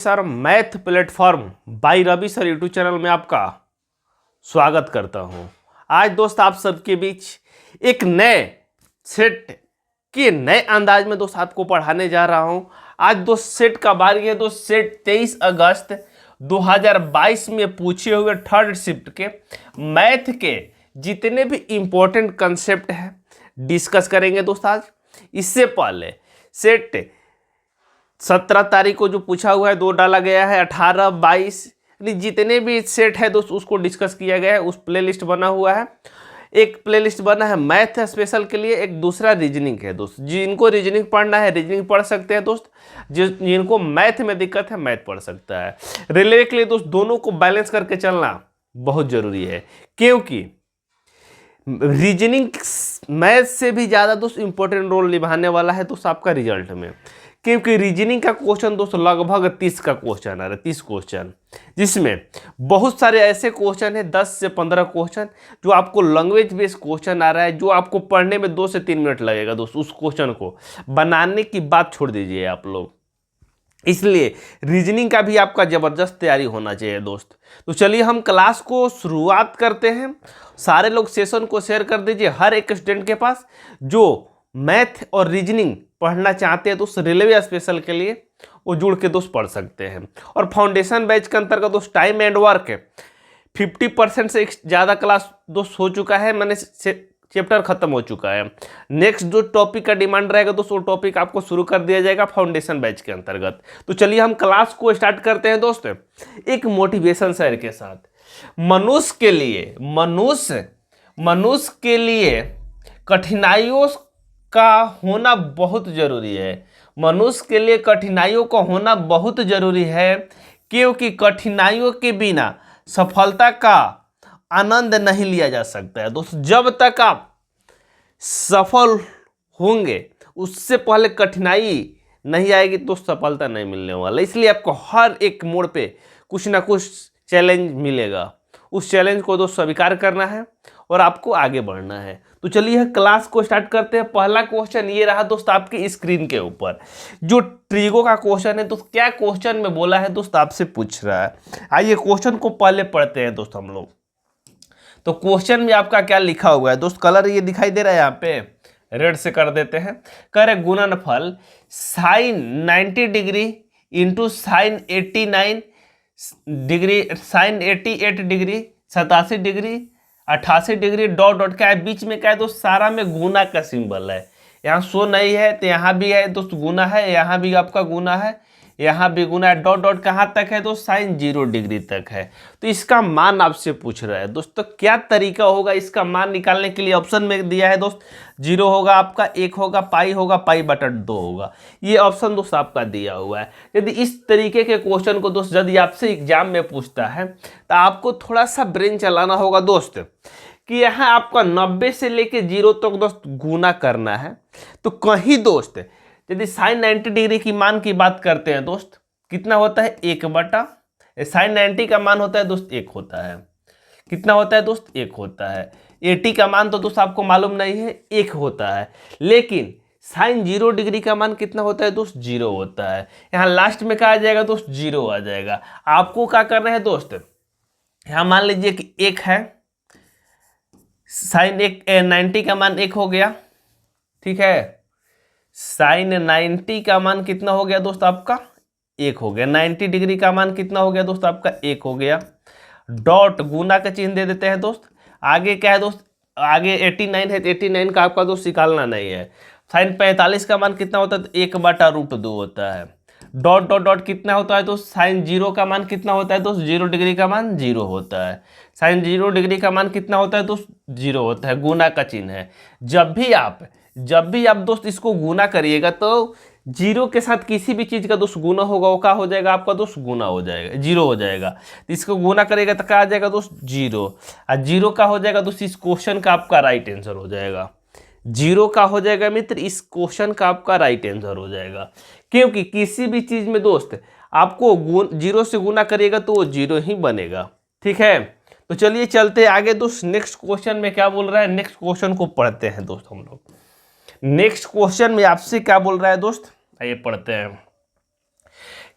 Sir math platform by Ravi sir YouTube channel में आपका स्वागत करता हूं। आज दोस्त आप सबके बीच एक नए सेट के नए अंदाज में दोस्त आपको पढ़ाने जा रहा हूं। आज दोस्त सेट का बारी है। दोस्त सेट 23 अगस्त 2022 में पूछे हुए थर्ड शिफ्ट के मैथ के जितने भी इम्पोर्टेंट कंसेप्ट हैं डिस्कस करेंगे दोस्त आज। इससे पहले सेट 17 तारीख को जो पूछा हुआ है 2 डाला गया है, 18, 22 जितने भी सेट है दोस्त उसको डिस्कस किया गया है। उस प्लेलिस्ट बना हुआ है। एक प्लेलिस्ट बना है मैथ स्पेशल के लिए, एक दूसरा रीजनिंग है दोस्त। जिनको रीजनिंग पढ़ना है रीजनिंग पढ़ सकते हैं दोस्त, जिनको मैथ में दिक्कत है मैथ पढ़ सकता है। रेलवे के लिए दोस्त दोनों को बैलेंस करके चलना बहुत जरूरी है, क्योंकि रीजनिंग मैथ से भी ज़्यादा दोस्त इंपॉर्टेंट रोल निभाने वाला है दोस्त आपका रिजल्ट में। क्योंकि रीजनिंग का क्वेश्चन दोस्त लगभग 30 का क्वेश्चन आ रहा है, 30 क्वेश्चन, जिसमें बहुत सारे ऐसे क्वेश्चन है 10 से 15 क्वेश्चन जो आपको लैंग्वेज बेस्ड क्वेश्चन आ रहा है, जो आपको पढ़ने में 2 से 3 मिनट लगेगा दोस्त। उस क्वेश्चन को बनाने की बात छोड़ दीजिए आप लोग, इसलिए रीजनिंग का भी आपका ज़बरदस्त तैयारी होना चाहिए दोस्त। तो चलिए हम क्लास को शुरुआत करते हैं। सारे लोग सेशन को शेयर कर दीजिए हर एक स्टूडेंट के पास जो मैथ और रीजनिंग पढ़ना चाहते हैं दोस्त। रेलवे स्पेशल के लिए वो जुड़ के दोस्त पढ़ सकते हैं। और फाउंडेशन बैच के अंतर्गत दोस्त टाइम एंड वर्क 50% से ज़्यादा क्लास दोस्त हो चुका है, मैंने चैप्टर खत्म हो चुका है। नेक्स्ट जो टॉपिक का डिमांड रहेगा दोस्त वो टॉपिक आपको शुरू कर दिया जाएगा फाउंडेशन बैच के अंतर्गत। तो चलिए हम क्लास को स्टार्ट करते हैं दोस्त एक मोटिवेशन शेयर के साथ। मनुष्य के लिए कठिनाइयों का होना बहुत जरूरी है। मनुष्य के लिए कठिनाइयों का होना बहुत जरूरी है, क्योंकि कठिनाइयों के बिना सफलता का आनंद नहीं लिया जा सकता है दोस्त। जब तक आप सफल होंगे उससे पहले कठिनाई नहीं आएगी तो सफलता नहीं मिलने वाला। इसलिए आपको हर एक मोड़ पे कुछ ना कुछ चैलेंज मिलेगा, उस चैलेंज को दोस्त स्वीकार करना है और आपको आगे बढ़ना है। तो चलिए क्लास को स्टार्ट करते हैं। पहला क्वेश्चन ये रहा दोस्त आपकी स्क्रीन के ऊपर, जो ट्रिगो का क्वेश्चन है दोस्त। क्या क्वेश्चन में बोला है दोस्त आपसे पूछ रहा है। आइए क्वेश्चन को पहले पढ़ते हैं दोस्त हम लोग। तो क्वेश्चन में आपका क्या लिखा हुआ है दोस्त, कलर ये दिखाई दे रहा है, यहाँ पे रेड से कर देते हैं। कह रहे गुणनफल sine 90 degree into sine 89 degree, sine 88 degree, 87 degree, 88 degree, dot dot क्या है बीच में, क्या है दोस्त सारा में गुना का सिंबल है। यहाँ शो नहीं है तो यहाँ भी है दोस्त गुना है, यहाँ भी आपका गुना है, यहाँ भी गुना है। डॉट डॉट कहाँ तक है दोस्त, साइन 0 डिग्री तक है। तो इसका मान आपसे पूछ रहा है दोस्त। तो क्या तरीका होगा इसका मान निकालने के लिए, ऑप्शन में दिया है दोस्त 0 होगा आपका, 1 होगा, पाई होगा, पाई बटा 2 होगा। ये ऑप्शन दोस्त आपका दिया हुआ है। यदि इस तरीके के क्वेश्चन को दोस्त यदि आपसे एग्जाम में पूछता है तो आपको थोड़ा सा ब्रेन चलाना होगा दोस्त, कि यहाँ आपका 90 से लेके 0 तक दोस्त गुना करना है। तो कहीं दोस्त यदि साइन 90 डिग्री की मान की बात करते हैं दोस्त, कितना होता है 1 बटा, साइन 90 का मान होता है दोस्त 1 होता है। कितना होता है दोस्त 1 होता है। 80 का मान तो दोस्त आपको मालूम नहीं है, 1 होता है। लेकिन साइन 0 डिग्री का मान कितना होता है दोस्त 0 होता है। यहाँ लास्ट में क्या आ जाएगा दोस्त 0 आ जाएगा। आपको क्या करना है दोस्त, यहाँ मान लीजिए कि 1 है, साइन 90 का मान 1 हो गया, ठीक है। साइन 90 का मान कितना हो गया दोस्त आपका 1 हो गया। 90 डिग्री का मान कितना हो गया दोस्त आपका 1 हो गया। डॉट गुना का चिन्ह दे देते हैं दोस्त। आगे क्या है दोस्त, आगे 89 है तो 89 का आपका दोस्त निकालना नहीं है। साइन 45 का मान कितना होता है तो 1 बटा रूट 2 होता है। डॉट डॉट डॉट कितना होता है दोस्त, साइन 0 का मान कितना होता है दोस्त 0 डिग्री का मान 0 होता है। साइन 0 डिग्री का मान कितना होता है दोस्त 0 होता है। गुना का चिन्ह है। जब भी आप दोस्त इसको गुना करिएगा तो 0 के साथ किसी भी चीज का दोस्त गुना होगा वो क्या हो जाएगा आपका दोस्त गुना हो जाएगा, 0 हो जाएगा। तो इसको गुना करेगा तो क्या आ जाएगा दोस्त 0, और 0 का हो जाएगा दोस्त इस क्वेश्चन का आपका राइट आंसर हो जाएगा। 0 का हो जाएगा मित्र इस क्वेश्चन का आपका राइट आंसर हो जाएगा। क्योंकि किसी भी चीज में दोस्त आपको 0 से गुना करिएगा तो वो 0 ही बनेगा, ठीक है। तो चलिए चलते आगे दोस्त। नेक्स्ट क्वेश्चन में क्या बोल रहा है, नेक्स्ट क्वेश्चन को पढ़ते हैं दोस्त हम लोग। नेक्स्ट क्वेश्चन में आपसे क्या बोल रहा है दोस्त, आइए पढ़ते हैं।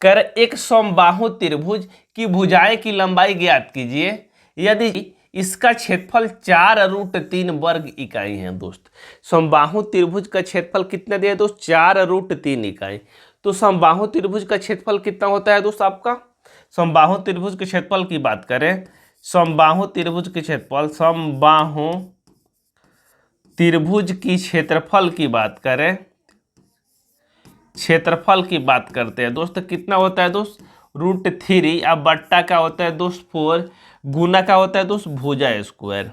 कर एक समबाहु त्रिभुज की भुजाएं की लंबाई ज्ञात कीजिए यदि इसका क्षेत्रफल 4√3 वर्ग इकाई है दोस्त। समबाहु त्रिभुज का क्षेत्रफल कितना दिया है दोस्त? 4√3 इकाई। तो समबाहु त्रिभुज का क्षेत्रफल कितना होता है दोस्त आपका? समबाहु त्रिभुज के क्षेत्रफल की बात करें, समबाहु त्रिभुज के क्षेत्रफल, समबाहु त्रिभुज की क्षेत्रफल की बात करें, क्षेत्रफल की बात करते हैं दोस्त, कितना होता है दोस्त? √3। अब बट्टा क्या होता है दोस्त? 4। गुना क्या होता है दोस्त? भुजा स्क्वायर,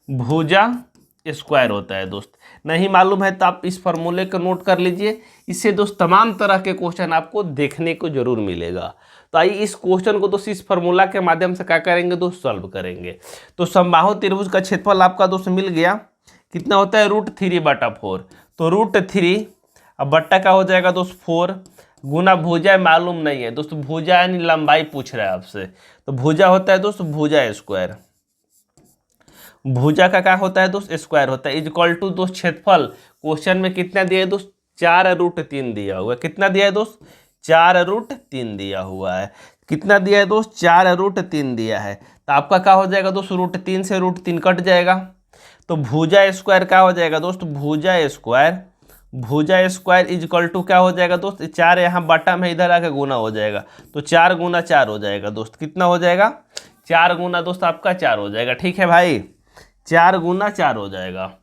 भुजा स्क्वायर होता है दोस्त। नहीं मालूम है तो आप इस फॉर्मूले को नोट कर लीजिए। इससे दोस्त तमाम तरह के क्वेश्चन आपको देखने को जरूर मिलेगा। तो आइए इस क्वेश्चन को दोस्त इस फार्मूला के माध्यम से क्या करेंगे दोस्त? सॉल्व करेंगे। तो समबाहु त्रिभुज का क्षेत्रफल आपका दोस्त मिल गया, कितना होता है? √3/4। तो √3 अब बट्टा क्या हो जाएगा दोस्त? 4 गुना भुजा मालूम नहीं है दोस्त, भुजा यानी लंबाई पूछ रहा है आपसे, तो भुजा होता है दोस्त भुजा स्क्वायर। भुजा का क्या होता है दोस्त? स्क्वायर होता है। इक्वल टू दोस्त क्षेत्रफल क्वेश्चन में कितना दिया है दोस्त? 4√3 दिया हुआ है। कितना दिया है दोस्त? 4√3 दिया हुआ है। कितना दिया है दोस्त? 4√3 दिया है। तो आपका क्या हो जाएगा दोस्त? √3 से √3 कट जाएगा, तो भुजा स्क्वायर क्या हो जाएगा दोस्त? भुजा स्क्वायर, भुजा स्क्वायर इक्वल टू क्या हो जाएगा दोस्त? 4 यहाँ बटा में इधर आके गुना हो जाएगा, तो 4 गुना 4 हो जाएगा दोस्त। कितना हो जाएगा? 4 गुना दोस्त आपका 4 हो जाएगा। ठीक है भाई, 4 गुना 4 हो जाएगा।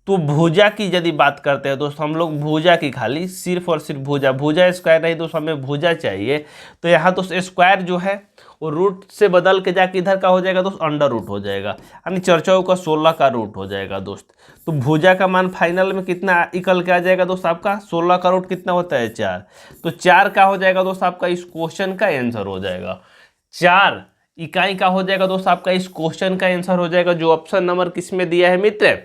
तो भुजा की यदि बात करते हैं दोस्त हम लोग, भुजा की खाली सिर्फ और सिर्फ भुजा, भुजा स्क्वायर नहीं दोस्त, हमें भुजा चाहिए। तो यहाँ दोस्त स्क्वायर जो है वो रूट से बदल के जाके इधर का हो जाएगा दोस्त अंडर रूट हो जाएगा, यानी 4 का 16 का रूट हो जाएगा दोस्त। तो भुजा का मान फाइनल में कितना निकल के आ जाएगा दोस्त आपका? 16 का रूट कितना होता है? 4। तो 4 का हो जाएगा दोस्त आपका इस क्वेश्चन का आंसर हो जाएगा। 4 इकाई का हो जाएगा दोस्त आपका इस क्वेश्चन का आंसर हो जाएगा, जो ऑप्शन नंबर किस में दिया है मित्र?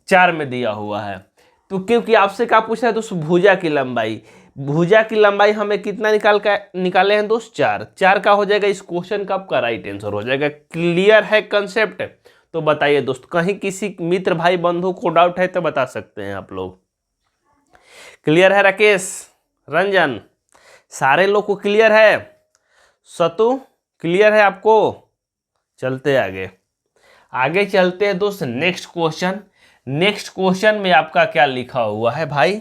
4 में दिया हुआ है। तो क्योंकि आपसे क्या पूछा है दोस्त? भुजा की लंबाई। भुजा की लंबाई हमें कितना निकाले हैं दोस्त? 4। 4 का हो जाएगा इस क्वेश्चन का आपका राइट आंसर हो जाएगा। क्लियर है कंसेप्ट? तो बताइए दोस्त, कहीं किसी मित्र भाई बंधु को डाउट है तो बता सकते हैं आप लोग। क्लियर है राकेश, रंजन, सारे लोग को क्लियर है? सतु क्लियर है आपको? चलते आगे, आगे चलते हैं दोस्त नेक्स्ट क्वेश्चन। नेक्स्ट क्वेश्चन में आपका क्या लिखा हुआ है भाई?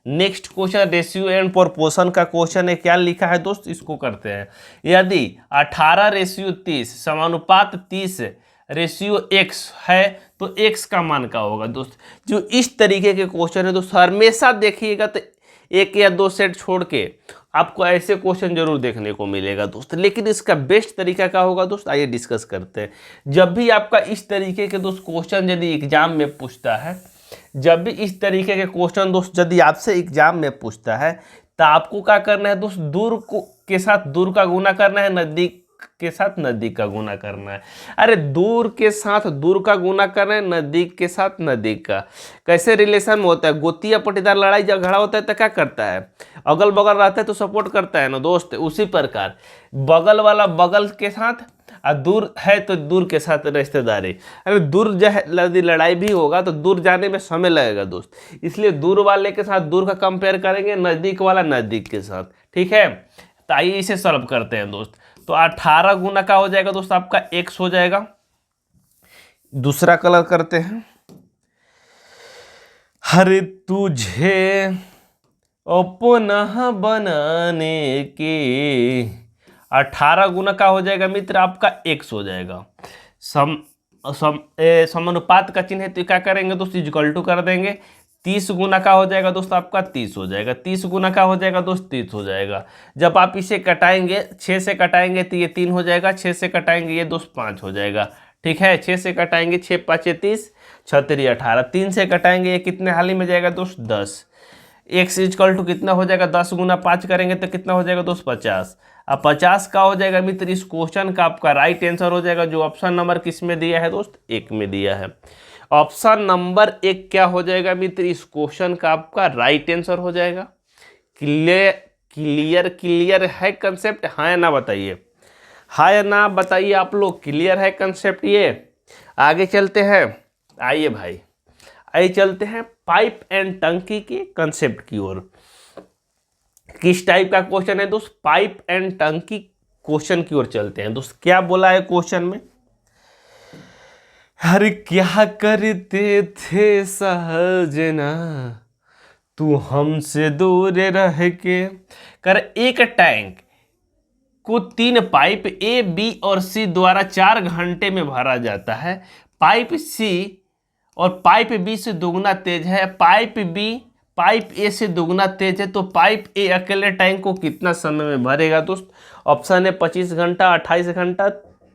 Next question ratio and proportion का क्वेश्चन है। क्या लिखा है दोस्त? इसको करते हैं। यदि 18:30 समानुपात 30:x है तो x का मान क्या होगा दोस्त? जो इस तरीके के क्वेश्चन है दोस्त हमेशा देखिएगा, तो 1 या 2 सेट छोड़ के आपको ऐसे क्वेश्चन जरूर देखने को मिलेगा दोस्त। लेकिन इसका बेस्ट तरीका क्या होगा दोस्त? आइए डिस्कस करते हैं। जब भी आपका इस तरीके के दोस्त क्वेश्चन यदि एग्जाम में पूछता है, जब भी इस तरीके के क्वेश्चन दोस्त यदि आपसे एग्जाम में पूछता है, तो आपको क्या करना है दोस्त? दूर के साथ दूर का गुना करना है, नजदीक के साथ नजदीक का गुना करना है। अरे दूर के साथ दूर का गुना करना है, नजदीक के साथ नजदीक का। कैसे रिलेशन में होता है? गोतिया पटीदार लड़ाई झगड़ा होता है तो क्या करता है? अगल बगल रहता है तो सपोर्ट करता है ना दोस्त। उसी प्रकार बगल वाला बगल के साथ, और दूर है तो दूर के साथ रिश्तेदारी। अरे दूर यदि लड़ाई भी होगा तो दूर जाने में समय लगेगा दोस्त, इसलिए दूर वाले के साथ दूर का कंपेयर करेंगे, नजदीक वाला नजदीक के साथ। ठीक है, तो आइए इसे सॉल्व करते हैं दोस्त। तो 18 गुना का हो जाएगा दोस्त आपका x हो जाएगा। दूसरा कलर करते हैं। हरे तुझे अपना बनाने के 18 गुना का हो जाएगा मित्र आपका x हो जाएगा। समानुपात का चिन्ह है तो क्या करेंगे दोस्त? इक्वल टू कर देंगे। 30 गुना का हो जाएगा दोस्त आपका 30 हो जाएगा। 30 गुना का हो जाएगा दोस्त 30 हो जाएगा। जब आप इसे कटाएंगे, 6 से कटाएंगे तो ये 3 हो जाएगा, 6 से कटाएंगे ये दोस्त 5 हो जाएगा। ठीक है, 6 से कटाएंगे 6 5 30, 6 3 18। 3 से कटाएंगे ये कितने हाली में जाएगा दोस्त? 10। x इक्वल टू कितना हो जाएगा? 10 गुना 5 करेंगे तो कितना हो जाएगा दोस्त? 50। अब 50 का हो जाएगा मित्र इस क्वेश्चन का आपका राइट आंसर हो जाएगा, जो ऑप्शन नंबर किस में दिया है दोस्त? 1 में दिया है। ऑप्शन नंबर 1 क्या हो जाएगा मित्र इस क्वेश्चन का आपका राइट आंसर हो जाएगा। क्लियर है कंसेप्ट? हाँ या ना बताइए, हाँ या ना बताइए आप लोग। क्लियर है कंसेप्ट? ये आगे चलते हैं। आइए भाई, आइए चलते हैं पाइप एंड टंकी के कंसेप्ट की ओर। किस टाइप का क्वेश्चन है दोस्त? पाइप एंड टंकी क्वेश्चन की ओर चलते हैं दोस्त। क्या बोला है क्वेश्चन में? हर क्या करते थे सहजना तू हमसे दूर रह के। कर एक टैंक को 3 पाइप ए, बी और सी द्वारा 4 घंटे में भरा जाता है। पाइप सी और पाइप बी से दोगुना तेज है, पाइप ए से दोगुना तेज है, तो पाइप ए अकेले टैंक को कितना समय में भरेगा दोस्त? ऑप्शन है 25 घंटा, 28 घंटा,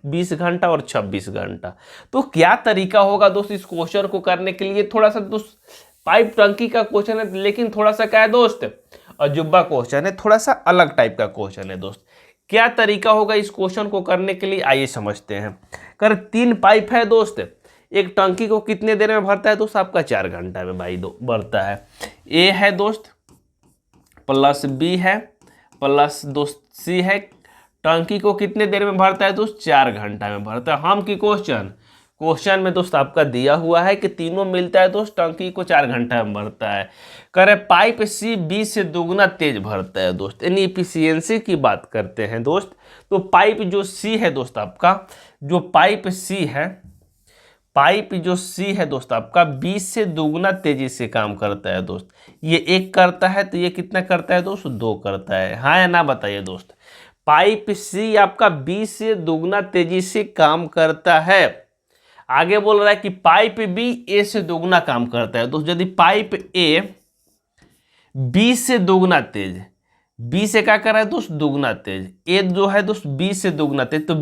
20 घंटा और 26 घंटा। तो क्या तरीका होगा दोस्त इस क्वेश्चन को करने के लिए? थोड़ा सा दोस्त पाइप टंकी का क्वेश्चन है, लेकिन थोड़ा सा क्या है दोस्त, अजूबा क्वेश्चन है, थोड़ा सा अलग टाइप का क्वेश्चन है दोस्त। क्या तरीका होगा इस क्वेश्चन को करने के लिए, आइए समझते हैं। कर 3 पाइप है दोस्त, एक टंकी को कितने देर में भरता है दोस्त? आपका 4 घंटा में भाई भरता है। ए है दोस्त प्लस बी है प्लस दोस्त सी है, टंकी को कितने देर में भरता है दोस्त? 4 घंटा में भरता है। हम की क्वेश्चन में दोस्त आपका दिया हुआ है कि तीनों मिलता है दोस्त, टंकी को 4 घंटा में भरता है। करे पाइप सी बी से दोगुना तेज भरता है दोस्त, यानी इफिशियंसी की बात करते हैं दोस्त। तो पाइप जो सी है दोस्त आपका, जो पाइप सी है दोस्त आपका 20 से दोगुना तेजी से काम करता है दोस्त। ये 1 करता है तो ये कितना करता है दोस्त? 2 करता है। हाँ या ना बताइए दोस्त? पाइप सी आपका 20 से दोगुना तेजी से काम करता है। आगे बोल रहा है कि पाइप बी ए से दोगुना काम करता है दोस्त। यदि पाइप ए बी से दोगुना तेज, बी से क्या कर रहा है दोस्त? दोगुना तेज। ए जो है दोस्त बी से दोगुना तेज, तो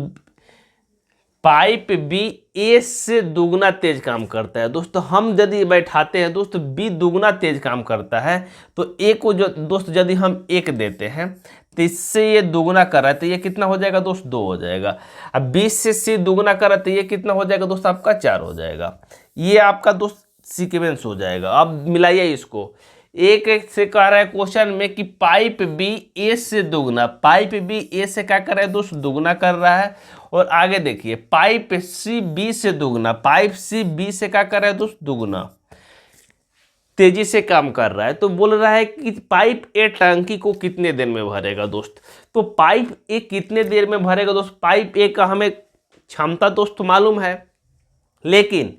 पाइप बी ए से दोगुना तेज काम करता है दोस्त। तो हम यदि बैठाते हैं दोस्त बी दोगुना तेज काम करता है, तो ए को जो दोस्त यदि हम 1 देते हैं तो इससे ये दोगुना कर रहा है, तो ये कितना हो जाएगा दोस्त? 2 हो जाएगा। अब 20 से सी दोगुना कर रहा है तो ये कितना हो जाएगा दोस्त? आपका 4 हो जाएगा। ये आपका दोस्त सीक्वेंस हो जाएगा। अब मिलाइए इसको, एक से कह रहा है क्वेश्चन में कि पाइप बी ए से दोगुना, पाइप बी ए से क्या कर रहा है दोस्त? दोगुना कर रहा है। और आगे देखिए पाइप सी बी से दोगुना, पाइप सी बी से क्या कर रहा है दोस्त? दोगुना तेजी से काम कर रहा है। तो बोल रहा है कि पाइप ए टंकी को कितने देर में भरेगा दोस्त? तो पाइप ए कितने देर में भरेगा दोस्त? पाइप ए का हमें क्षमता दोस्त मालूम है, लेकिन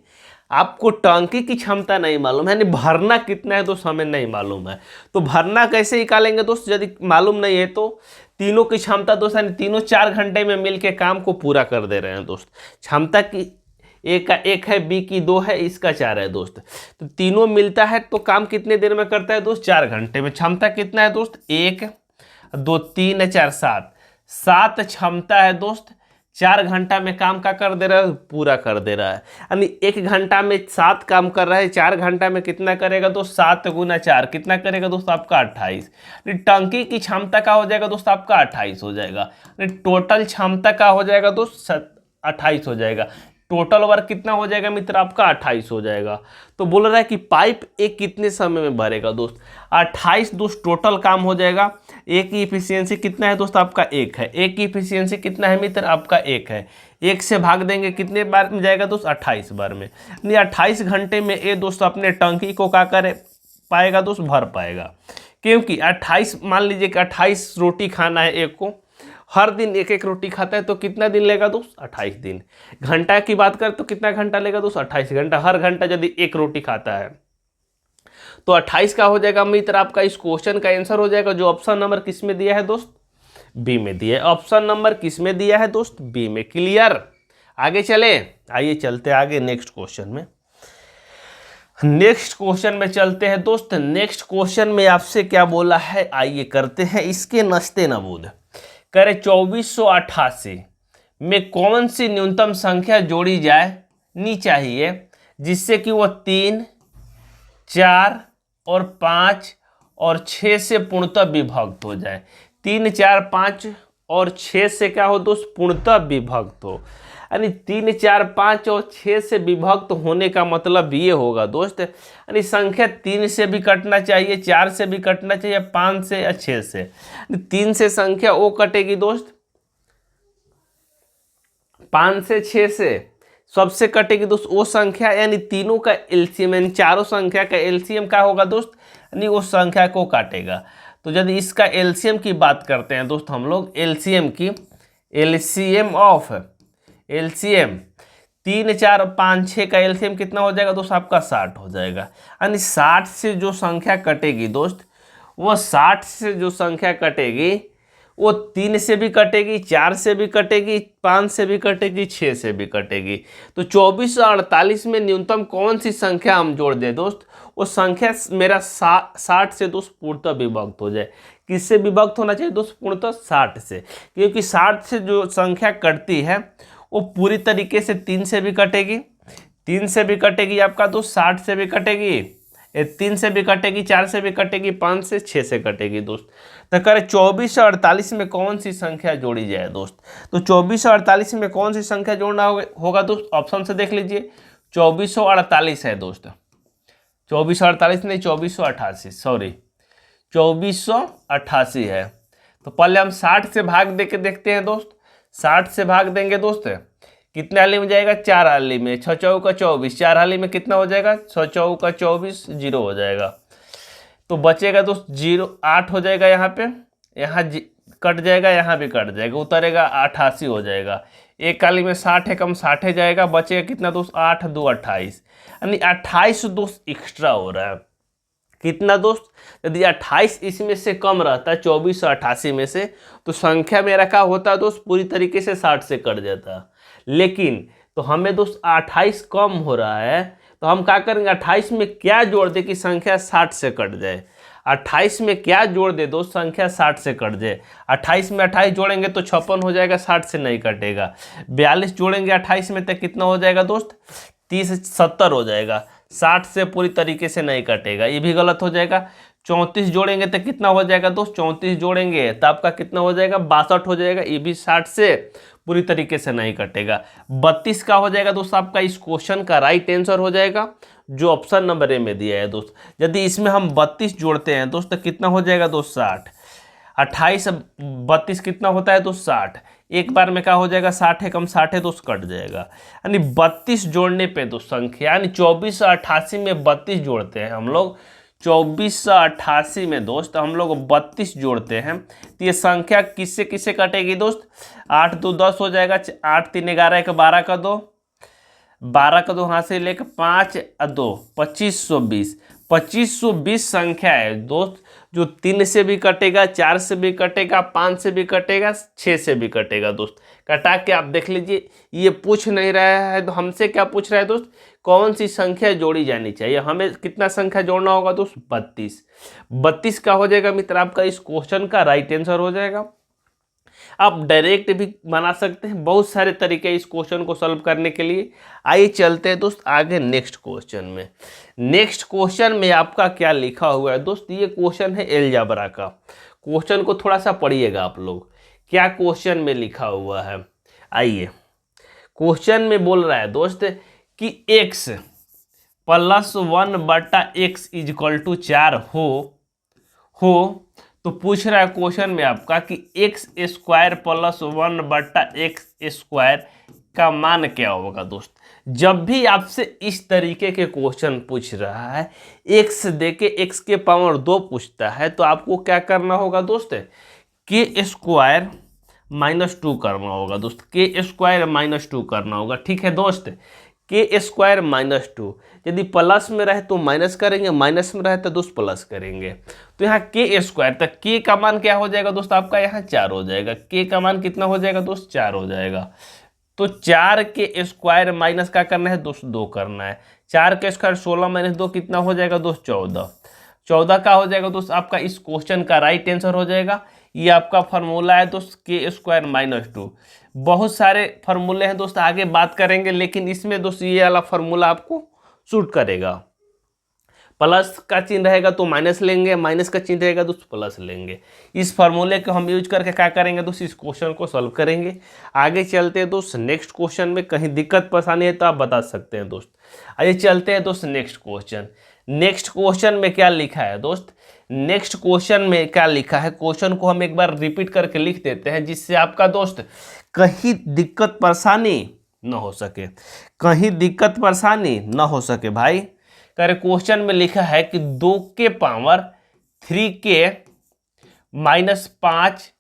आपको टंकी की क्षमता नहीं मालूम है, यानी भरना कितना है दोस्त हमें नहीं मालूम है। तो भरना कैसे निकालेंगे दोस्त? यदि मालूम नहीं है तो तीनों की क्षमता दोस्त, यानी तीनों 4 घंटे में मिलके काम को पूरा कर दे रहे हैं दोस्त। क्षमता की ए का 1 है, बी की 2 है, इसका 4 है दोस्त। तो तीनों मिलता है तो काम कितने देर में करता है दोस्त? 4 घंटे में। क्षमता कितना है दोस्त? 1 2 3 4 7 क्षमता है दोस्त। 4 घंटा में काम का कर दे रहा है? पूरा कर दे रहा है। यानी 1 घंटा में 7 काम कर रहा है, 4 घंटा में कितना करेगा दोस्त? 7 गुना 4 कितना करेगा दोस्त? आपका 28। टंकी की क्षमता का हो जाएगा दोस्त आपका 28 हो जाएगा। टोटल क्षमता का हो जाएगा दोस्त 28 हो जाएगा। टोटल वर्क कितना हो जाएगा मित्र? आपका 28 हो जाएगा। तो बोल रहा है कि पाइप एक कितने समय में भरेगा दोस्त? 28 दोस्त टोटल काम हो जाएगा। एक की इफिशियंसी कितना है दोस्त? आपका 1 है। एक की इफिशियंसी कितना है मित्र? आपका 1 है। 1 से भाग देंगे कितने बार में जाएगा दोस्त? 28 बार में। यानी 28 घंटे में ये दोस्त अपने टंकी को क्या करे पाएगा दोस्त? भर पाएगा। क्योंकि 28 मान लीजिए कि 28 रोटी खाना है एक को, हर दिन 1-1 रोटी खाता है, तो कितना दिन लेगा दोस्त? 28 दिन। घंटा की बात करें तो कितना घंटा लेगा दोस्त? 28 घंटा। हर घंटा यदि 1 रोटी खाता है तो 28 का हो जाएगा मित्र आपका इस क्वेश्चन का आंसर हो जाएगा, जो ऑप्शन नंबर किस में दिया है दोस्त? बी में दिया है। ऑप्शन नंबर किस में दिया है दोस्त? बी में। क्लियर? आगे चले, आइए चलते आगे नेक्स्ट क्वेश्चन में। नेक्स्ट क्वेश्चन में चलते हैं दोस्त। नेक्स्ट क्वेश्चन में आपसे क्या बोला है, आइए करते हैं इसके नस्ते नबूद। करे 2488 में कौन सी न्यूनतम संख्या जोड़ी जानी चाहिए जिससे कि वो 3, 4 और 5 और 6 से पूर्णतः विभक्त हो जाए। 3, 4, 5 और 6 से क्या हो दोस्त? पूर्णतः विभक्त हो। यानी 3, 4, 5 और 6 से विभक्त होने का मतलब ये होगा दोस्त, यानी संख्या 3 से भी कटना चाहिए, 4 से भी कटना चाहिए, 5 से या 6 से। 3 से संख्या वो कटेगी दोस्त, 5 से 6 से सबसे कटेगी दोस्त वो संख्या, यानी तीनों का एलसीएम, यानी चारों संख्या का एलसीएम क्या होगा दोस्त? यानी उस संख्या को काटेगा। तो यदि इसका एलसीएम की बात करते हैं दोस्त हम लोग, एलसीएम 3 4 5 6 का एलसीएम कितना हो जाएगा दोस्त आपका 60 हो जाएगा। यानी 60 से जो संख्या कटेगी दोस्त, वो 60 से जो संख्या कटेगी वो 3 से भी कटेगी, 4 से भी कटेगी, 5 से भी कटेगी, 6 से भी कटेगी। तो 24 और 48 में न्यूनतम कौन सी संख्या हम जोड़ दें दोस्त, वो संख्या मेरा 60 से दोस्त पूर्णतः विभक्त हो जाए। किससे विभक्त होना चाहिए दोस्त, पूर्णतः 60 से, क्योंकि 60 से जो संख्या कटती है वो पूरी तरीके से 3 से भी कटेगी, 3 से भी कटेगी आपका दोस्त, 60 से भी कटेगी, 3 से भी कटेगी, 4 से भी कटेगी, 5 से 6 से कटेगी दोस्त। तो करें 24 और 48 में कौन सी संख्या जोड़ी जाए दोस्त, तो 24 और 48 में कौन सी संख्या जोड़ना होगा दोस्त, ऑप्शन से देख लीजिए। 2448 है दोस्त, 2448 नहीं 2488, सॉरी 2488 है। तो पहले हम 60 से भाग दे के देखते हैं दोस्त, 60 से भाग देंगे दोस्त, कितने हाली में जाएगा, 4 हाली में, 6 चौका 24, 4 हाली में कितना हो जाएगा, 6 चौका 24, 0 हो जाएगा। तो बचेगा दोस्त 0, 8 हो जाएगा, यहाँ पे यहाँ कट जाएगा, यहाँ भी कट जाएगा, उतरेगा 88 हो जाएगा। एक हाली में 60 है कम 60 जाएगा, बचेगा कितना दोस्त, 8 2 28, यानी 28 दोस्त एक्स्ट्रा हो रहा है। कितना दोस्त, यदि 28 इसमें से कम रहता है 2488 में से, तो संख्या मेरा क्या होता है दोस्त, पूरी तरीके से 60 से कट जाता। लेकिन तो हमें दोस्त 28 कम हो रहा है, तो हम क्या करेंगे, 28 में क्या जोड़ दे कि संख्या 60 से कट जाए। 28 में क्या जोड़ दे दोस्त, संख्या 60 से कट जाए। 28 में 28 जोड़ेंगे तो 56 हो जाएगा, 60 से नहीं कटेगा। 42 जोड़ेंगे 28 में तो कितना हो जाएगा दोस्त, 30 70 हो जाएगा, 60 से पूरी तरीके से नहीं कटेगा, ये भी गलत हो जाएगा। 34 जोड़ेंगे तो कितना हो जाएगा दोस्त, 34 जोड़ेंगे तो आपका कितना हो जाएगा, 62 हो जाएगा, ये भी 60 से पूरी तरीके से नहीं कटेगा। 32 का हो जाएगा दोस्त आपका इस क्वेश्चन का राइट आंसर हो जाएगा, जो ऑप्शन नंबर ए में दिया है दोस्त। यदि इसमें हम 32 जोड़ते हैं दोस्त तो कितना हो जाएगा दोस्त, 60। 28 32 कितना होता है दोस्त, 60। एक बार में क्या हो जाएगा, 60 है कम 60 है दोस्त, कट जाएगा। यानी 32 जोड़ने पे दोस्त संख्या, यानी 2488 में 32 जोड़ते हैं हम लोग, 2488 में दोस्त हम लोग 32 जोड़ते हैं, तो ये संख्या किससे किससे कटेगी दोस्त, 8 2 10 हो जाएगा, 8 3 11 1 12 का 2, 12 का 2 हाथ से लेकर 5 2 2520, 2520 संख्या है दोस्त, जो 3 से भी कटेगा, 4 से भी कटेगा, 5 से भी कटेगा, 6 से भी कटेगा दोस्त। कटा के आप देख लीजिए, ये पूछ नहीं रहा है तो हमसे क्या पूछ रहा है दोस्त, कौन सी संख्या जोड़ी जानी चाहिए। हमें कितना संख्या जोड़ना होगा दोस्त, 32। 32 का हो जाएगा मित्र आपका इस क्वेश्चन का राइट आंसर हो जाएगा। आप डायरेक्ट भी बना सकते हैं, बहुत सारे तरीके इस क्वेश्चन को सॉल्व करने के लिए। आइए चलते हैं दोस्त आगे नेक्स्ट क्वेश्चन में। नेक्स्ट क्वेश्चन में आपका क्या लिखा हुआ है दोस्त, ये क्वेश्चन है अलजेब्रा का। क्वेश्चन को थोड़ा सा पढ़िएगा आप लोग, क्या क्वेश्चन में लिखा हुआ है। आइए, क्वेश्चन में बोल रहा है दोस्त कि x + 1/x = 4 हो तो पूछ रहा है क्वेश्चन में आपका कि x² + 1/x² का मान क्या होगा दोस्त। जब भी आपसे इस तरीके के क्वेश्चन पूछ रहा है, x दे के x के पावर 2 पूछता है, तो आपको क्या करना होगा दोस्त, k² - 2 करना होगा दोस्त, k² - 2 करना होगा। ठीक है दोस्त, k² - 2, यदि प्लस में रहे तो माइनस करेंगे, माइनस में रहे तो दोस्त प्लस करेंगे। तो यहाँ k² तक k का मान क्या हो जाएगा दोस्त आपका, यहाँ 4 हो जाएगा। k का मान कितना हो जाएगा दोस्त, 4 हो जाएगा। तो 4k² माइनस क्या करना है दोस्त, 2 करना है। 4k² 16 - 2 कितना हो जाएगा दोस्त, 14। 14 का हो जाएगा दोस्त आपका इस क्वेश्चन का राइट आंसर हो जाएगा। ये आपका फार्मूला है दोस्त, k² - 2। बहुत सारे फार्मूले हैं दोस्त, आगे बात करेंगे, लेकिन इसमें दोस्त ये वाला फार्मूला आपको सूट करेगा। प्लस का चिन्ह रहेगा तो माइनस लेंगे, माइनस का चिन्ह रहेगा दोस्त प्लस लेंगे। इस फार्मूले को हम यूज करके क्या करेंगे दोस्त, इस क्वेश्चन को सॉल्व करेंगे। आगे चलते हैं दोस्त नेक्स्ट क्वेश्चन में, कहीं दिक्कत परेशानी है तो आप बता सकते हैं दोस्त। आइए चलते हैं दोस्त नेक्स्ट क्वेश्चन। नेक्स्ट क्वेश्चन में क्या लिखा है दोस्त, नेक्स्ट क्वेश्चन में क्या लिखा है, क्वेश्चन को हम एक बार रिपीट करके लिख देते हैं, जिससे आपका दोस्त कहीं दिक्कत परेशानी न हो सके, कहीं दिक्कत परेशानी न हो सके भाई। क्वेश्चन में लिखा है कि 2 के पावर 3 के -5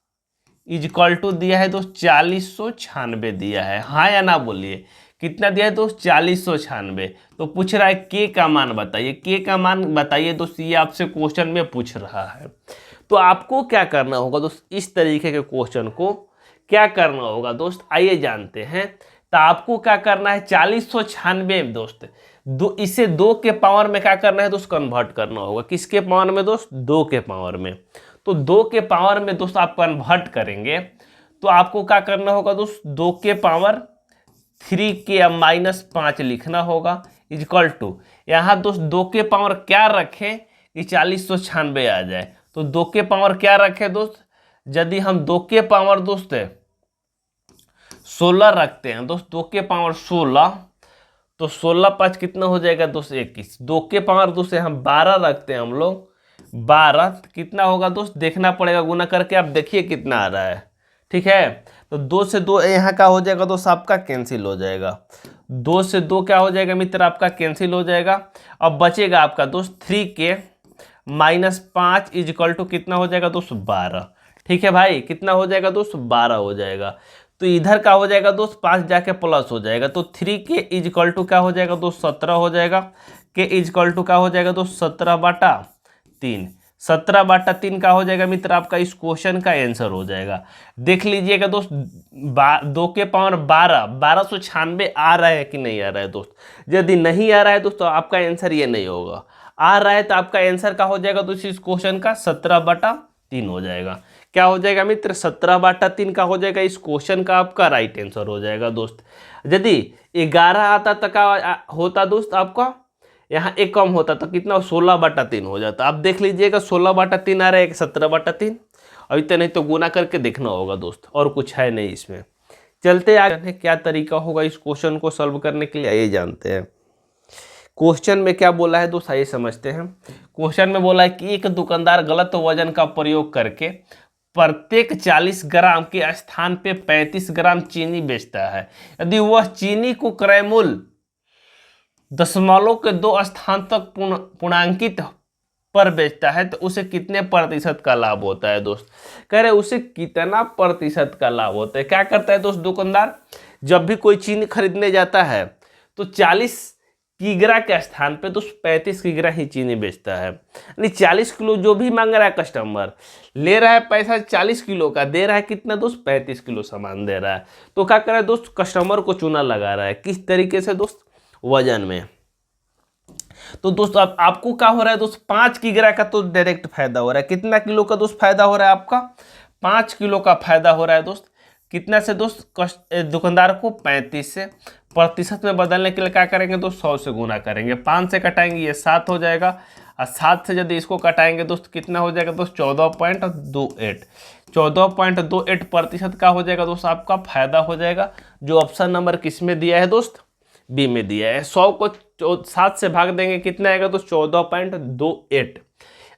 इजक्वल टू दिया है दोस्त 4096 दिया है, हाँ या ना बोलिए। कितना दिया है दोस्त 4096। तो पूछ रहा है के का मान बताइए, के का मान बताइए दोस्त, ये आपसे क्वेश्चन में पूछ रहा है। तो आपको क्या करना होगा दोस्त, इस तरीके के क्वेश्चन को क्या करना होगा दोस्त, आइए जानते हैं। तो आपको क्या करना है 4096 दोस्त, इसे 2 के पावर में क्या करना है दोस्त, कन्वर्ट करना होगा। किसके पावर में दोस्त, 2 के पावर में। तो 2 के पावर में दोस्त आप कन्वर्ट करेंगे तो आपको क्या करना होगा दोस्त, 2 के पावर 3 के -5 लिखना होगा इजक्वल टू, यहाँ दोस्त 2 के पावर क्या रखें कि 4096 आ जाए। तो 2 के पावर क्या रखें दोस्त, यदि हम 2 के पावर दोस्त 16 रखते हैं दोस्त, 2 के पावर 16, तो 16×5 कितना हो जाएगा दोस्त 21। 2 के पावर दोस्त हम 12 रखते हैं हम लोग, 12 कितना होगा दोस्त, देखना पड़ेगा गुना करके, आप देखिए कितना आ रहा है, ठीक है। तो 2 से 2 यहाँ का हो जाएगा दोस्त आपका कैंसिल हो जाएगा, 2 से 2 क्या हो जाएगा मित्र आपका कैंसिल हो जाएगा। अब बचेगा आपका दोस्त 3 के -5 इजक्वल टू कितना हो जाएगा दोस्त 12, ठीक है भाई, कितना हो जाएगा दोस्त 12 हो जाएगा। तो इधर का हो जाएगा दोस्त 5 जाके प्लस हो जाएगा, तो 3 के इजक्वल टू क्या हो जाएगा दोस्त 17 हो जाएगा, के इजक्वल टू क्या हो जाएगा दोस्त 17/3, 17/3 का हो जाएगा मित्र आपका इस क्वेश्चन का आंसर हो जाएगा। देख लीजिएगा दोस्त 2 के पावर 12, 1296 आ रहा है कि नहीं आ रहा है दोस्त। यदि नहीं आ रहा है दोस्त तो आपका आंसर ये नहीं होगा, आ रहा है तो आपका आंसर का हो जाएगा दोस्त इस क्वेश्चन का 17/3 हो जाएगा। क्या हो जाएगा मित्र 17/3 का हो जाएगा इस क्वेश्चन का आपका राइट आंसर हो जाएगा दोस्त। यदि 11 आता तक का होता दोस्त आपका, यहाँ एक कम होता तो कितना 16/3 हो जाता। आप देख लीजिएगा 16/3 आ रहा है कि 17/3, अभी तो नहीं तो गुना करके देखना होगा दोस्त, और कुछ है नहीं इसमें। चलते आगे, क्या तरीका होगा इस क्वेश्चन को सॉल्व करने के लिए आइए जानते हैं। क्वेश्चन में क्या बोला है दोस्त आइए समझते हैं। क्वेश्चन में बोला है कि एक दुकानदार गलत वजन का प्रयोग करके प्रत्येक 40 ग्राम के स्थान पे 35 ग्राम चीनी बेचता है। यदि वह चीनी को क्रय मूल्य दशमलव के 2 स्थान तक पूर्णांकित पर बेचता है तो उसे कितने प्रतिशत का लाभ होता है दोस्त। कह रहे उसे कितना प्रतिशत का लाभ होता है। क्या करता है दोस्त दुकानदार, जब भी कोई चीनी खरीदने जाता है तो 40 किग्रा के स्थान पे दोस्त 35 किग्रा ही चीनी बेचता है। यानी 40 किलो जो भी मांग रहा है कस्टमर, ले रहा है पैसा 40 किलो का, दे रहा है कितना दोस्त 35 किलो सामान दे रहा है। तो क्या कर रहा है दोस्त कस्टमर को चूना लगा रहा है, किस तरीके से दोस्त वजन में। तो दोस्त अब आपको क्या हो रहा है दोस्त 5 किग्रा का तो डायरेक्ट फायदा हो रहा है। कितना किलो का दोस्त फायदा हो रहा है आपका 5 किलो का फायदा हो रहा है दोस्त। कितना से दोस्त दुकानदार को 35 से, प्रतिशत में बदलने के लिए क्या करेंगे दोस्त 100 से गुना करेंगे, 5 से कटाएंगे ये 7 हो जाएगा, और 7 से यदि इसको कटाएंगे दोस्त कितना हो जाएगा दोस्त 14.28, 14.28 प्रतिशत का हो जाएगा दोस्त आपका फायदा हो जाएगा। जो ऑप्शन नंबर किस में दिया है दोस्त, बी में दिया है। 100 को 7 से भाग देंगे कितना आएगा दोस्त 14.28,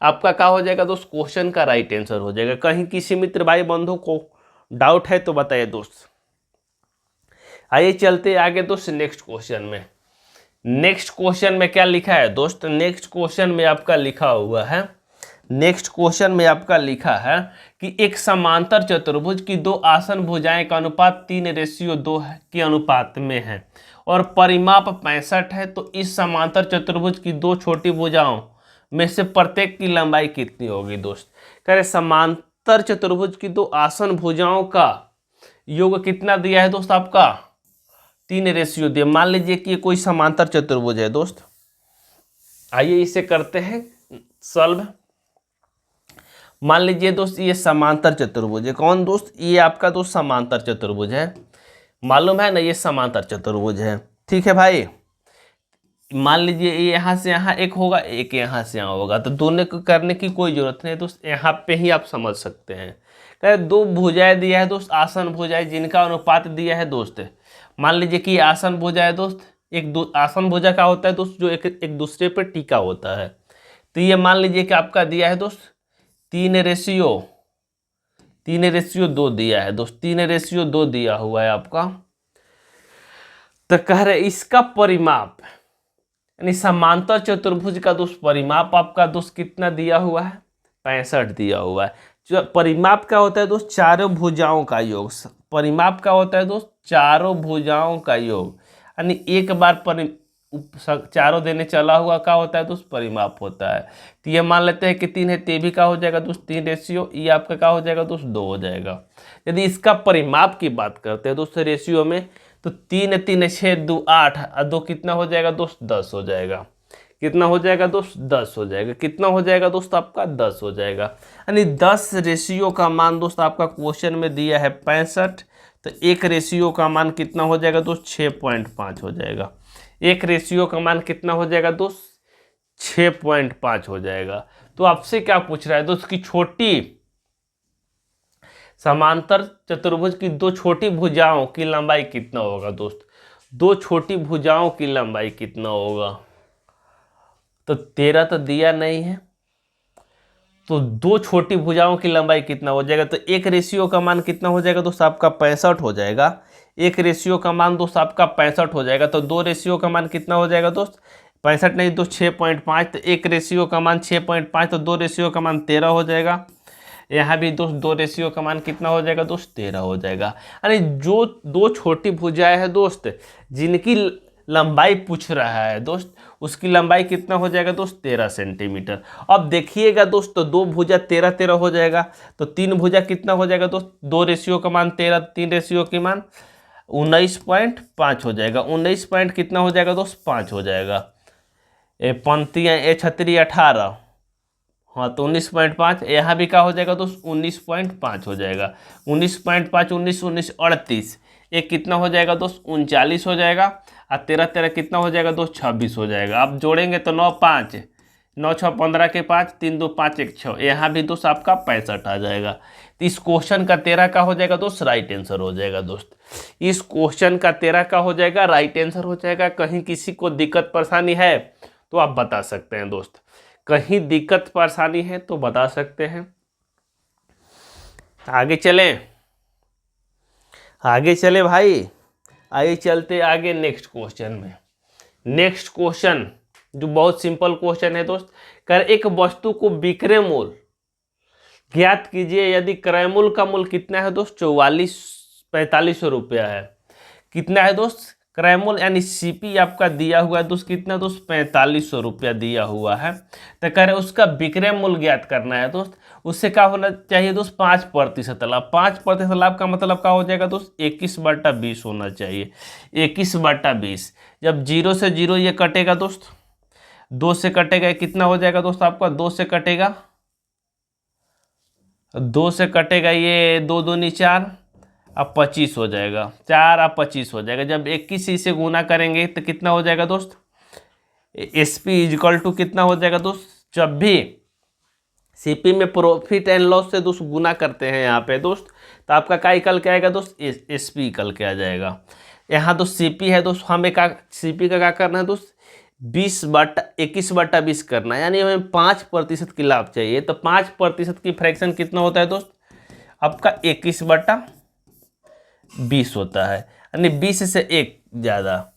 आपका क्या हो जाएगा दोस्त क्वेश्चन का राइट आंसर हो जाएगा। कहीं किसी मित्र भाई बंधु को डाउट है तो बताइए दोस्त। आइए चलते आगे दोस्त नेक्स्ट क्वेश्चन में। नेक्स्ट क्वेश्चन में क्या लिखा है दोस्त, नेक्स्ट क्वेश्चन में आपका लिखा हुआ है, नेक्स्ट क्वेश्चन में आपका लिखा है कि एक समांतर चतुर्भुज की 2 आसन भुजाएं का अनुपात 3:2 के अनुपात में है और परिमाप 65 है। तो इस समांतर चतुर्भुज की 2 छोटी भुजाओं में से प्रत्येक की लंबाई कितनी होगी दोस्त। कह रहे समांतर चतुर्भुज की 2 आसन भुजाओं का योग कितना दिया है दोस्त आपका 3:2 दिया। मान लीजिए कि कोई समांतर चतुर्भुज है दोस्त, आइए इसे करते हैं सॉल्व। मान लीजिए दोस्त ये समांतर चतुर्भुज है, कौन दोस्त, ये आपका दोस्त समांतर चतुर्भुज है, मालूम है ना ये समांतर चतुर्भुज है, ठीक है भाई। मान लीजिए ये यहाँ से यहाँ एक होगा, एक यहाँ से यहाँ होगा, तो दोनों को करने की कोई जरूरत नहीं दोस्त, यहाँ पे ही आप समझ सकते हैं। कह 2 भुजाएं दिया है दोस्त, आसन भुजाएं जिनका अनुपात दिया है दोस्त। मान लीजिए कि आसन भुजा है दोस्त, आसन भुजा का होता है दोस्त जो एक दूसरे पर टिका होता है। तो ये मान लीजिए कि आपका दिया है दोस्त 3:2 दिया है दोस्त, 3:2 दिया हुआ है आपका। तो कह रहे इसका परिमाप यानी समांतर चतुर्भुज का दोस्त परिमाप आपका दोस्त कितना दिया हुआ है 65 दिया हुआ है। परिमाप क्या होता है दोस्त? चारों भुजाओं का योग। परिमाप क्या होता है दोस्त? चारों भुजाओं का योग। यानी एक बार चारों देने चला हुआ क्या होता है दोस्त? परिमाप होता है। तो ये मान लेते हैं कि 3 है, ते भी क्या हो जाएगा दोस्त? 3 रेशियो। ये आपका क्या हो जाएगा दोस्त? 2 हो जाएगा। यदि इसका परिमाप की बात करते हैं दोस्त रेशियो में, तो 3 3 6 2 8 और 2 कितना हो जाएगा दोस्त? 10 हो जाएगा। कितना हो जाएगा दोस्त? 10 हो जाएगा। कितना हो जाएगा दोस्त? आपका 10 हो जाएगा। यानी 10 रेशियो का मान दोस्त आपका क्वेश्चन में दिया है 65, तो एक रेशियो का मान कितना हो जाएगा दोस्त? 6.5 हो जाएगा। एक रेशियो का मान कितना हो जाएगा दोस्त? 6.5 हो जाएगा। तो आपसे क्या पूछ रहा है दोस्त कि छोटी समांतर चतुर्भुज की 2 छोटी भुजाओं की लंबाई कितना होगा दोस्त? 2 छोटी भुजाओं की लंबाई कितना होगा? तो 13 तो दिया नहीं है, तो 2 छोटी भुजाओं की लंबाई कितना हो जाएगा? तो एक रेशियो का मान कितना हो जाएगा दोस्त? आपका 65 हो जाएगा। एक रेशियो का मान दोस्त आपका 65 हो जाएगा। तो 2 रेशियो का मान कितना हो जाएगा दोस्त? 65 नहीं दोस्त 6.5। तो एक रेशियो का मान 6.5, तो 2 रेशियो का मान 13 हो जाएगा। यहाँ भी दोस्त 2 रेशियो का मान कितना हो जाएगा दोस्त? 13 हो जाएगा। यानी जो 2 छोटी भुजाएं हैं दोस्त, जिनकी लंबाई पूछ रहा है दोस्त, उसकी लंबाई कितना हो जाएगा दोस्त? 13 सेंटीमीटर। अब देखिएगा दोस्त, तो 2 भुजा 13 13 हो जाएगा, तो 3 भुजा कितना हो जाएगा दोस्त? 2 रेशियो का मान 13, 3 रेशियो के मान 19.5 हो जाएगा। 19 पॉइंट कितना हो जाएगा दोस्त? 5 हो जाएगा। पंक्तियाँ ए छतरी 18, हाँ तो 19.5। यहाँ भी क्या हो जाएगा दोस्त? 19.5 हो जाएगा। 19.5 19 19 38, एक कितना हो जाएगा दोस्त? 39 हो जाएगा। और 13 13 कितना हो जाएगा दोस्त? 26 हो जाएगा। आप जोड़ेंगे तो 9 5 9 6 15 के 5 3 2 5 1 6, यहाँ भी दोस्त आपका 65 आ जाएगा। तो इस क्वेश्चन का 13 का हो जाएगा दोस्त? राइट आंसर हो जाएगा दोस्त। इस क्वेश्चन का 13 का हो जाएगा राइट आंसर हो जाएगा। कहीं किसी को दिक्कत परेशानी है तो आप बता सकते हैं दोस्त, कहीं दिक्कत परेशानी है तो बता सकते हैं। आगे चलें, आगे चले भाई, आइए चलते आगे नेक्स्ट क्वेश्चन में। नेक्स्ट क्वेश्चन जो बहुत सिंपल क्वेश्चन है दोस्त, कर एक वस्तु को विक्रय मूल्य ज्ञात कीजिए यदि क्रय मूल्य का मूल्य कितना है दोस्त? 4500 रुपया है। कितना है दोस्त? क्रय मूल्य यानी सीपी आपका दिया हुआ है दोस्त, कितना दोस्त? 4500 रुपया दिया हुआ है। तो कह रहे उसका विक्रय मूल्य ज्ञात करना है दोस्त। उससे क्या होना चाहिए दोस्त? 5% लाभ। 5% लाभ का मतलब क्या हो जाएगा दोस्त? 21/20 होना चाहिए। 21/20। जब 0 से 0 ये कटेगा दोस्त, 2 से कटेगा, कितना हो जाएगा दोस्त आपका? 2 से कटेगा, 2 से कटेगा ये 2 दूनी 4, अब 25 हो जाएगा। 4 अब 25 हो जाएगा। जब 21 से गुना करेंगे तो कितना हो जाएगा दोस्त? SP इजकल टू कितना हो जाएगा दोस्त? जब भी सीपी में प्रॉफिट एंड लॉस से दोस्त गुना करते हैं यहाँ पे दोस्त, तो आपका क्या निकल के आएगा दोस्त? SP निकल के आ जाएगा। यहाँ दोस्त CP है दोस्त, हमें क्या CP का क्या करना है दोस्त? 21/20 करना है। यानी हमें 5% की लाभ चाहिए। तो 5% की फ्रैक्शन कितना होता है दोस्त? आपका 21/20 होता है, यानी 20 से 1 ज़्यादा।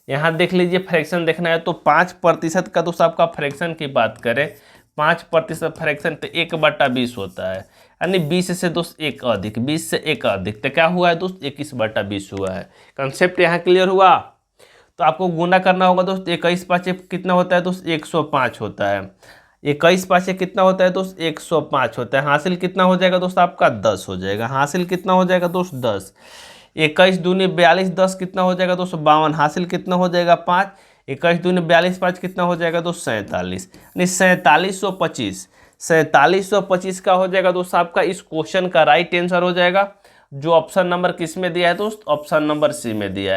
यहाँ देख लीजिए, फ्रैक्शन देखना है तो 5% का दोस्त आपका फ्रैक्शन की बात करें, 5% फ्रैक्शन तो 1/20 होता है, यानी 20 से दोस्त 1 अधिक, 20 से 1 अधिक, तो क्या हुआ है दोस्त? 21/20 हुआ है। कंसेप्ट यहाँ क्लियर हुआ? तो आपको गुना करना होगा दोस्त। 21 5 कितना होता है दोस्त? 105 होता है। 21 5 कितना होता है दोस्त? 105 होता है। हासिल कितना हो जाएगा दोस्त आपका? 10 हो जाएगा। हासिल कितना हो जाएगा दोस्त? 10। 21 दूनी 42, 10 कितना हो जाएगा दोस्त? 52। हासिल कितना हो जाएगा? 5। 21 दूनी 42, 5 कितना हो जाएगा दोस्त? 47। यानी 4725। 4725 का हो जाएगा दोस्त आपका इस क्वेश्चन का राइट आंसर हो जाएगा। जो ऑप्शन नंबर किस में दिया है दोस्त? ऑप्शन नंबर C में दिया है।